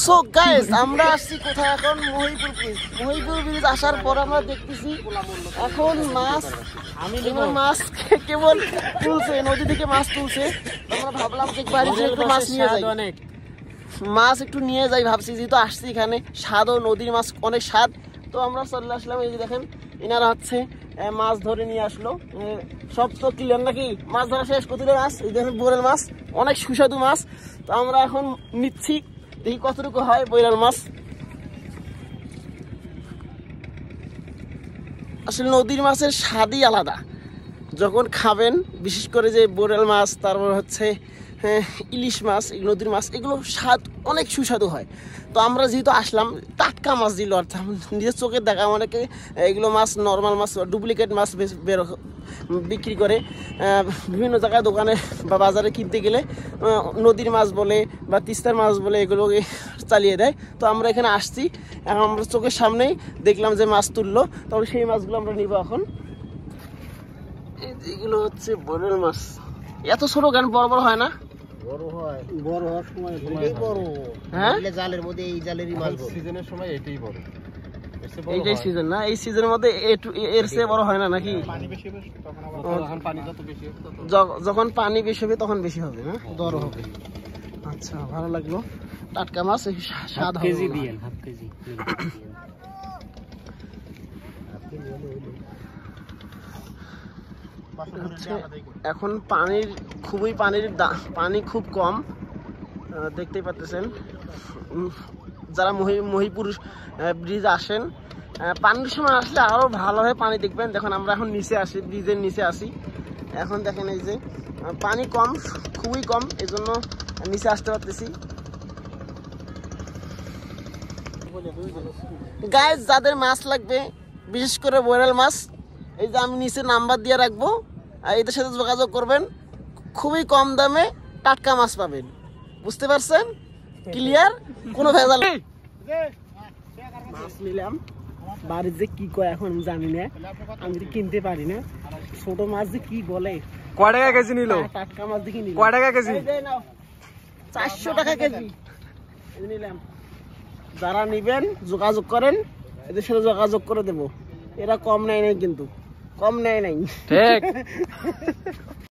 So guys আমরা আসছি কোথায় এখন? মহিপুর ব্রিজ। মহিপুর ব্রিজ আসার পর আমরা দেখতেছি এখন মাছ কেবল তুলছে, নদী থেকে মাছ তুলছে। আমরা ভাবলাম যে বাড়িতে একটু মাছ নিয়ে যাই, মাছ একটু নিয়ে যাই ভাবছি, যেহেতু আসছি এখানে স্বাদও, নদীর মাছ অনেক স্বাদ। তো আমরা চলে আসলাম। এই যে দেখেন এনারা হচ্ছে মাছ ধরে নিয়ে আসলো। সব তো ক্লিয়ার নাকি? মাছ ধরা শেষ। কতগুলো মাছ? এই দেখেন বোরেল মাছ, অনেক সুস্বাদু মাছ। তো আমরা এখন নিচ্ছি, দেখি কতটুকু হয় বোরেল মাছ। আসলে নদীর মাছের স্বাদই আলাদা যখন খাবেন, বিশেষ করে যে বোরেল মাছ, তারপর হচ্ছে ইলিশ মাছ, নদীর মাছ, এগুলো স্বাদ অনেক সুস্বাদু হয়। তো আমরা যেহেতু আসলাম, টাটকা মাছ দিল, অর্থাৎ নিজের চোখে দেখা, অনেকে এগুলো মাছ নর্মাল মাছ, ডুপ্লিকেট মাছ বিক্রি করে বিভিন্ন জায়গায়, দোকানে বা বাজারে কিনতে গেলে নদীর মাছ বলে বা তিস্তার মাছ বলে এগুলোকে চালিয়ে দেয়। তো আমরা এখানে আসছি, এখন আমরা চোখের সামনেই দেখলাম যে মাছ তুললো, তবে সেই মাছগুলো আমরা নিব এখন। এগুলো হচ্ছে বোরেল মাছ। এত ছোট কেন? বড় বড় হয় না? বড় হয়, বড় হওয়ার সময় এটাই বড়। হ্যাঁ, জালের মধ্যে এই জালেরই মাছ সিজনের সময় এটাই বড়। এইটাই সিজন না? এই সিজনের মধ্যে এর চেয়ে বড় হয় না নাকি? পানি বেশি হবে তখন, আবার যখন পানি যত বেশি হবে যখন পানি বেশি হবে তখন বেশি হবে না, বড় হবে। আচ্ছা, ভালো লাগলো। টাটকা মাছ, স্বাদ হবে। কেজি দিয়েন, হাফ কেজি। এখন পানি খুব কম, দেখতেই পাচ্ছেন। যারা মহিপুর ব্রিজ আসেন, পানির সময় আসলে আরো ভালো হয় পানি দেখবেন। দেখুন আমরা এখন নিচে আসি, ব্রিজের নিচে আসি। এখন দেখেন এই যে পানি কম, খুবই কম, এই জন্য নিচে আসতে পারতেছি। গাইস, যাদের মাছ লাগবে, বিশেষ করে বোরেল মাছ, এই যে আমি নিচে নাম্বার দিয়ে রাখবো, আর এদের সাথে যোগাযোগ করবেন। খুবই কম দামে টাটকা মাছ পাবেন। বুঝতে পারছেন? ক্লিয়ার? কোনো ভেজাল নেই। মাছ নিলাম, বাড়ির যে কি কয় এখন জানি না, আমি তো কিনতে পারি না। ছোট মাছ যে কি বলে। কয় টাকা কেজি নিল? টাটকা মাছ দেখি নিলাম। কয় টাকা কেজি? 400 টাকা কেজি নিলাম। যারা নিবেন যোগাযোগ করেন, এদের সাথে যোগাযোগ করে দেবো। এরা কম নেয় নাই, কিন্তু কম নেয় নাই। ঠিক।